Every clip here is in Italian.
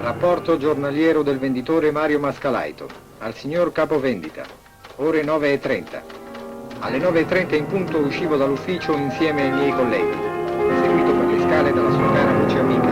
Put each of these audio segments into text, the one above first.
Rapporto giornaliero del venditore Mario Mascalaito. Al signor capovendita. Ore 9:30. Alle 9:30 in punto uscivo dall'ufficio insieme ai miei colleghi, seguito per le scale dalla sua cara voce amica.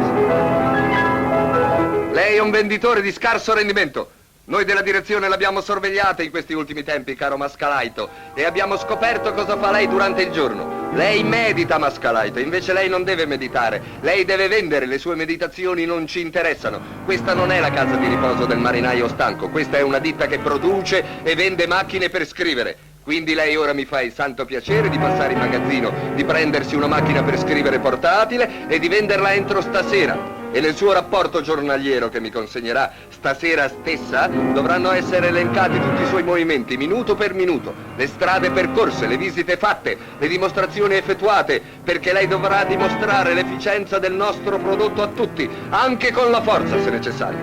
Lei è un venditore di scarso rendimento. Noi della direzione l'abbiamo sorvegliata in questi ultimi tempi, caro Mascalaito, e abbiamo scoperto cosa fa lei durante il giorno. Lei medita, Mascalaito, invece lei non deve meditare. Lei deve vendere, le sue meditazioni non ci interessano. Questa non è la casa di riposo del marinaio stanco, questa è una ditta che produce e vende macchine per scrivere. Quindi lei ora mi fa il santo piacere di passare in magazzino, di prendersi una macchina per scrivere portatile e di venderla entro stasera. E nel suo rapporto giornaliero che mi consegnerà stasera stessa dovranno essere elencati tutti i suoi movimenti, minuto per minuto, le strade percorse, le visite fatte, le dimostrazioni effettuate, perché lei dovrà dimostrare l'efficienza del nostro prodotto a tutti, anche con la forza se necessario.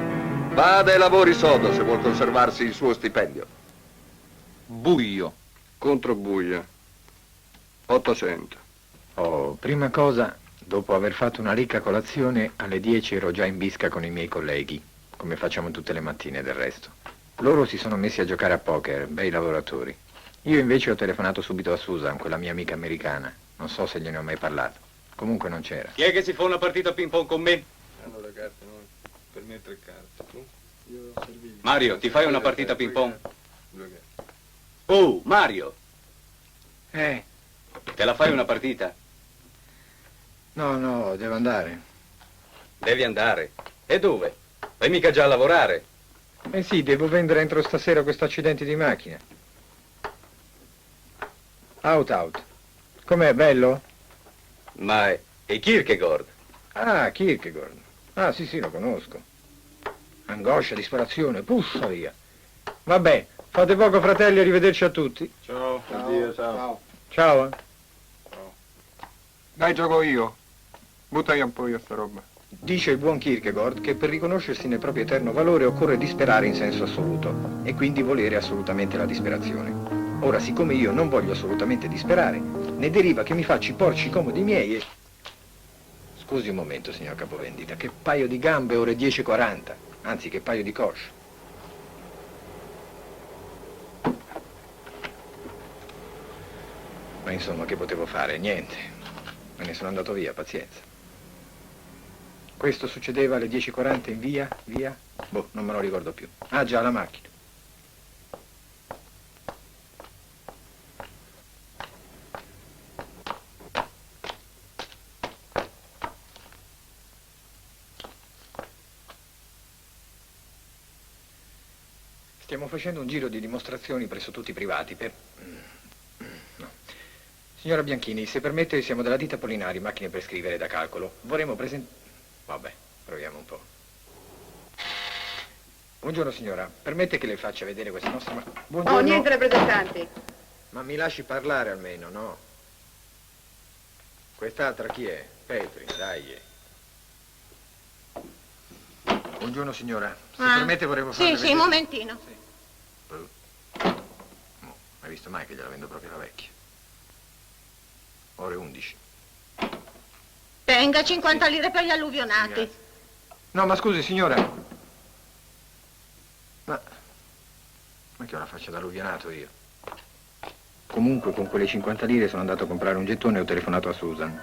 Vada e lavori sodo se vuol conservarsi il suo stipendio. Buio. Contro buia. 800. Oh, prima cosa, dopo aver fatto una ricca colazione, alle 10 ero già in bisca con i miei colleghi, come facciamo tutte le mattine del resto. Loro si sono messi a giocare a poker, bei lavoratori. Io invece ho telefonato subito a Susan, quella mia amica americana. Non so se gliene ho mai parlato. Comunque non c'era. Chi è che si fa una partita ping pong con me? Hanno le carte, no? Per me 3 carte. Tu? Io servivo. Mario, ti fai una partita ping pong? 2 carte. Oh, Mario! Te la fai una partita? No, devo andare. Devi andare. E dove? Vai mica già a lavorare. Eh sì, devo vendere entro stasera questo accidente di macchina. Out. Com'è, bello? Ma è Kierkegaard. Ah, Kierkegaard. Ah, sì, lo conosco. Angoscia, disperazione, puffa via. Vabbè, fate poco, fratelli, arrivederci a tutti. Ciao. Addio, ciao. Ciao. Dai, gioco io. Butta io un po' io sta roba. Dice il buon Kierkegaard che per riconoscersi nel proprio eterno valore occorre disperare in senso assoluto e quindi volere assolutamente la disperazione. Ora, siccome io non voglio assolutamente disperare, ne deriva che mi faccio i porci comodi miei e... Scusi un momento, signor capovendita, che paio di gambe ore 10:40, anzi che paio di cosce. Ma insomma, che potevo fare? Niente. Me ne sono andato via, pazienza. Questo succedeva alle 10:40 in via? Boh, non me lo ricordo più. Ah già, la macchina. Stiamo facendo un giro di dimostrazioni presso tutti i privati per... No. Signora Bianchini, se permette, siamo della ditta Polinari, macchine per scrivere da calcolo. Vorremmo presentare... Vabbè, proviamo un po'. Buongiorno signora, permette che le faccia vedere questa nostra... Buongiorno. Oh, niente rappresentanti. Ma mi lasci parlare almeno, no? Quest'altra chi è? Petri, dai. Buongiorno signora, se permette vorremmo farle vedere... Sì, un momentino. Sì. Hai visto mai che gliela vendo proprio la vecchia? Ore 11. Tenga 50 lire per gli alluvionati. Grazie. No, ma scusi signora. Ma che ho la faccia da alluvionato io? Comunque con quelle 50 lire sono andato a comprare un gettone e ho telefonato a Susan,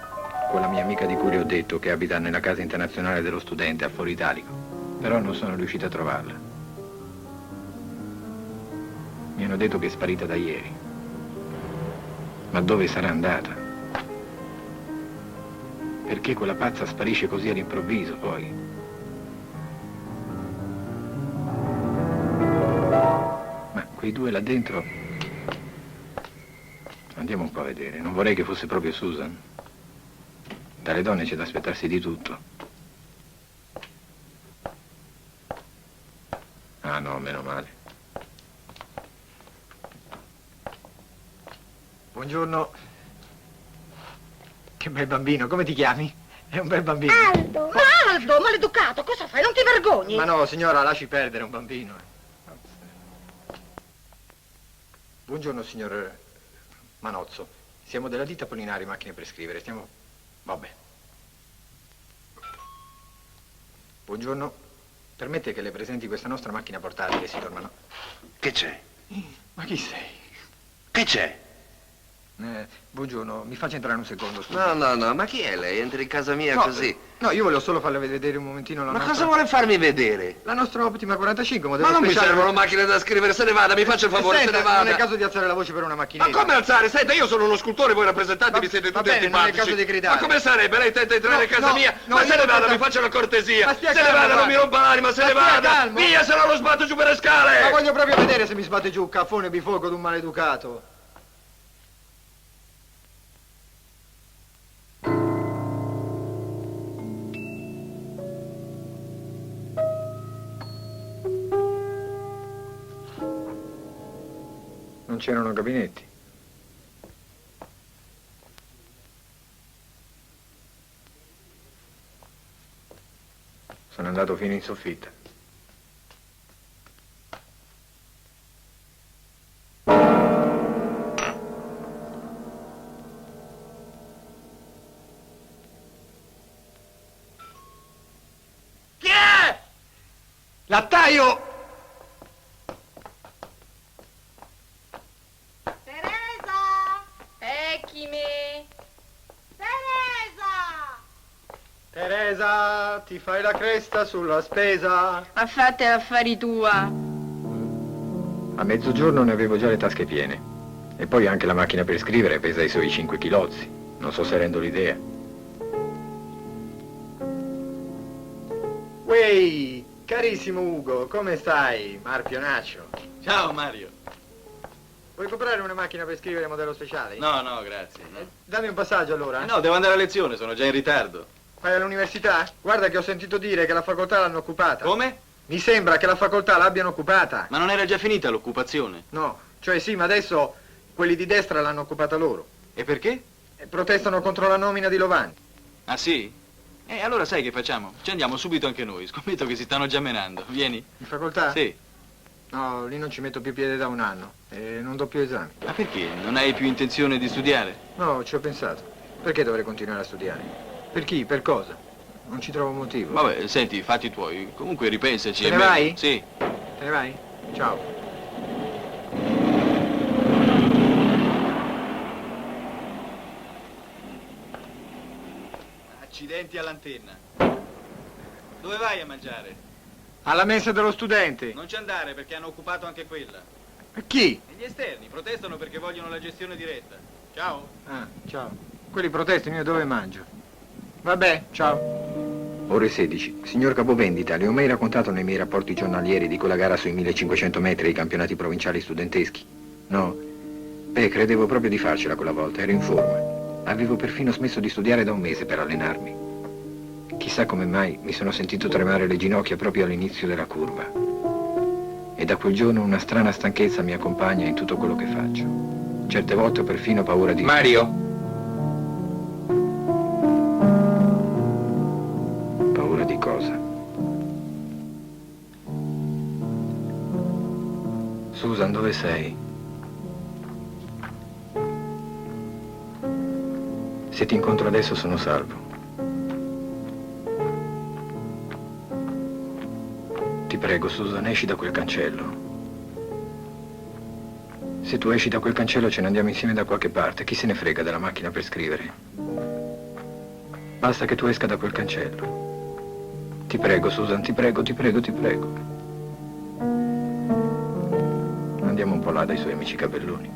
quella mia amica di cui le ho detto che abita nella casa internazionale dello studente a Foro Italico. Però non sono riuscito a trovarla. Mi hanno detto che è sparita da ieri. Ma dove sarà andata? Perché quella pazza sparisce così all'improvviso, poi? Ma quei due là dentro... Andiamo un po' a vedere. Non vorrei che fosse proprio Susan. Dalle donne c'è da aspettarsi di tutto. Ah no, meno male. Buongiorno. Che bel bambino, come ti chiami? È un bel bambino. Aldo! Ma Aldo, maleducato, cosa fai? Non ti vergogni? Ma no, signora, lasci perdere un bambino. Buongiorno, signor Manozzo. Siamo della ditta Polinari Macchine per Scrivere. Stiamo... Vabbè. Buongiorno. Permette che le presenti questa nostra macchina portatile, signor Manozzo? Che c'è? Ma chi sei? Che c'è? Buongiorno, mi faccia entrare un secondo, scusa. No, ma chi è lei? Entra in casa mia No, così. No, io volevo solo farle vedere un momentino la Ma nostra... cosa vuole farmi vedere? La nostra Optima 45, modello Ma non mi speciale... servono macchine da scrivere, se ne vada, mi faccia il favore, Senta, se ne vada. non è caso di alzare la voce per una Ma macchinetta. come alzare? Senta, io sono uno scultore, voi rappresentanti Va- mi siete va tutti bene, non è antipatici. caso di gridare. Ma come sarebbe? Lei tenta di entrare in casa No, mia? no, Ma se io ne vada, tenta- mi faccia una cortesia. Ma Se stia ne calmo, vada, non mi guarda. rompa l'anima, se Ma ne stia vada. calmo. Via, se no lo sbatto giù per le scale. Ma voglio proprio vedere se mi sbatte giù, caffone bifolco d'un maleducato. Non c'erano gabinetti. Sono andato fino in soffitta. Chi è? Lattaio! Teresa! Ecchimi! Teresa! Teresa, ti fai la cresta sulla spesa? Ma fate affari tua. A mezzogiorno ne avevo già le tasche piene. E poi anche la macchina per scrivere pesa i suoi 5 chilozzi. Non so se rendo l'idea. Uehi, carissimo Ugo, come stai? Marpionaccio. Ciao Mario. Vuoi comprare una macchina per scrivere modello speciale? No, grazie. Dammi un passaggio allora. No, devo andare a lezione, sono già in ritardo. Vai all'università? Guarda che ho sentito dire che la facoltà l'hanno occupata. Come? Mi sembra che la facoltà l'abbiano occupata. Ma non era già finita l'occupazione? No, cioè sì, ma adesso quelli di destra l'hanno occupata loro. E perché? E protestano contro la nomina di Lovani. Ah sì? Allora sai che facciamo? Ci andiamo subito anche noi, scommetto che si stanno già menando. Vieni? In facoltà? Sì. No, lì non ci metto più piede da un anno e non do più esami. Ma perché? Non hai più intenzione di studiare? No, ci ho pensato. Perché dovrei continuare a studiare? Per chi? Per cosa? Non ci trovo motivo. Vabbè, senti, fatti tuoi. Comunque ripensaci. Te ne è meglio. vai? Sì. Te ne vai? Ciao. Accidenti all'antenna. Dove vai a mangiare? Alla mensa dello studente. Non ci andare perché hanno occupato anche quella. Chi? E gli esterni protestano perché vogliono la gestione diretta. Ciao. Ah, ciao. Quelli protestano, io dove mangio? Vabbè, ciao. Ore 16. Signor Capovendita, le ho mai raccontato nei miei rapporti giornalieri di quella gara sui 1500 metri ai campionati provinciali studenteschi? No? Beh, credevo proprio di farcela quella volta, ero in forma. Avevo perfino smesso di studiare da un mese per allenarmi. Chissà come mai mi sono sentito tremare le ginocchia proprio all'inizio della curva. E da quel giorno una strana stanchezza mi accompagna in tutto quello che faccio. Certe volte ho perfino paura di... Mario? Paura di cosa? Susan, dove sei? Se ti incontro adesso sono salvo. Ti prego, Susan, esci da quel cancello. Se tu esci da quel cancello ce ne andiamo insieme da qualche parte. Chi se ne frega della macchina per scrivere? Basta che tu esca da quel cancello. Ti prego, Susan, ti prego, ti prego, ti prego. Andiamo un po' là dai suoi amici cabelloni.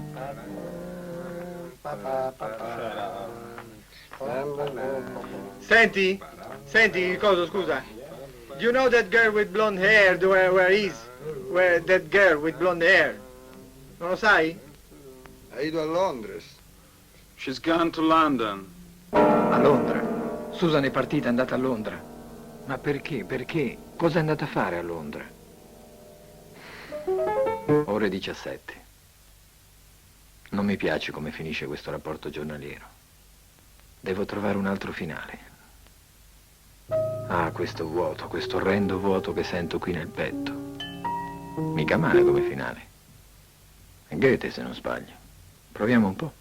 Senti? Senti, cosa, scusa? Do you know that girl with blonde hair? Where is? Where that girl with blonde hair? Non lo sai? Ha ido a Londres. She's gone to London. A Londra. Susan è partita, è andata a Londra. Ma perché? Perché? Cosa è andata a fare a Londra? Ore 17. Non mi piace come finisce questo rapporto giornaliero. Devo trovare un altro finale. Ah, questo vuoto, questo orrendo vuoto che sento qui nel petto. Mica male come finale. È Goethe, se non sbaglio. Proviamo un po'.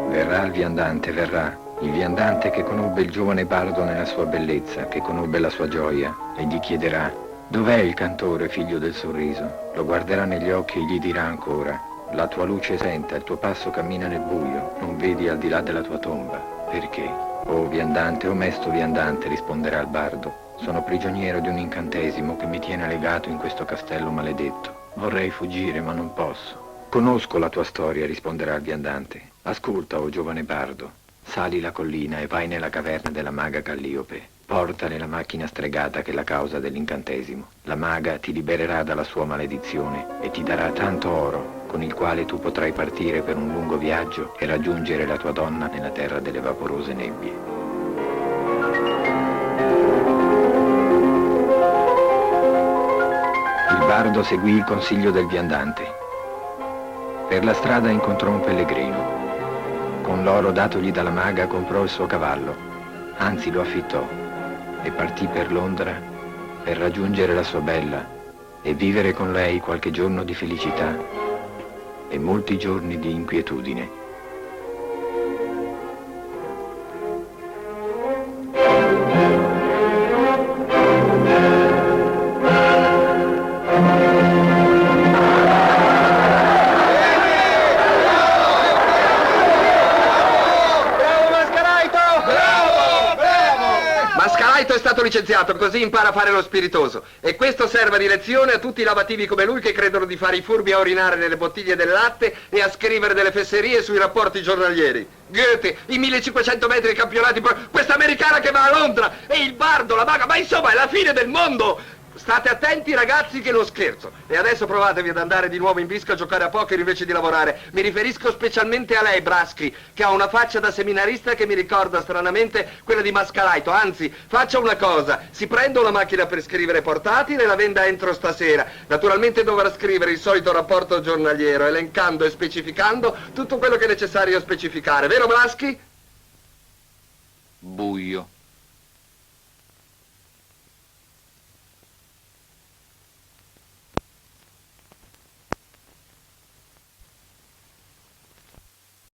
Verrà il viandante, verrà. Il viandante che conobbe il giovane bardo nella sua bellezza, che conobbe la sua gioia, e gli chiederà: dov'è il cantore, figlio del sorriso? Lo guarderà negli occhi e gli dirà ancora: la tua luce senta, il tuo passo cammina nel buio, non vedi al di là della tua tomba. Perché? Oh viandante, o mesto viandante, risponderà il bardo, sono prigioniero di un incantesimo che mi tiene legato in questo castello maledetto. Vorrei fuggire, ma non posso. Conosco la tua storia, risponderà il viandante. Ascolta, o giovane bardo. Sali la collina e vai nella caverna della maga Calliope. Portale la macchina stregata che è la causa dell'incantesimo. La maga ti libererà dalla sua maledizione e ti darà tanto oro, con il quale tu potrai partire per un lungo viaggio e raggiungere la tua donna nella terra delle vaporose nebbie. Il bardo seguì il consiglio del viandante. Per la strada incontrò un pellegrino. Con l'oro datogli dalla maga comprò il suo cavallo, anzi lo affittò, e partì per Londra per raggiungere la sua bella e vivere con lei qualche giorno di felicità e molti giorni di inquietudine. Mascalaito è stato licenziato, così impara a fare lo spiritoso. E questo serve di lezione a tutti i lavativi come lui che credono di fare i furbi a urinare nelle bottiglie del latte e a scrivere delle fesserie sui rapporti giornalieri. Goethe, i 1500 metri di campionati, questa americana che va a Londra, e il bardo, la maga, ma insomma è la fine del mondo! State attenti ragazzi che è lo scherzo. E adesso provatevi ad andare di nuovo in bisco a giocare a poker invece di lavorare. Mi riferisco specialmente a lei, Braschi, che ha una faccia da seminarista che mi ricorda stranamente quella di Mascalaito. Anzi, faccia una cosa, si prenda una macchina per scrivere portatile e la venda entro stasera. Naturalmente dovrà scrivere il solito rapporto giornaliero, elencando e specificando tutto quello che è necessario specificare. Vero Braschi? Buio.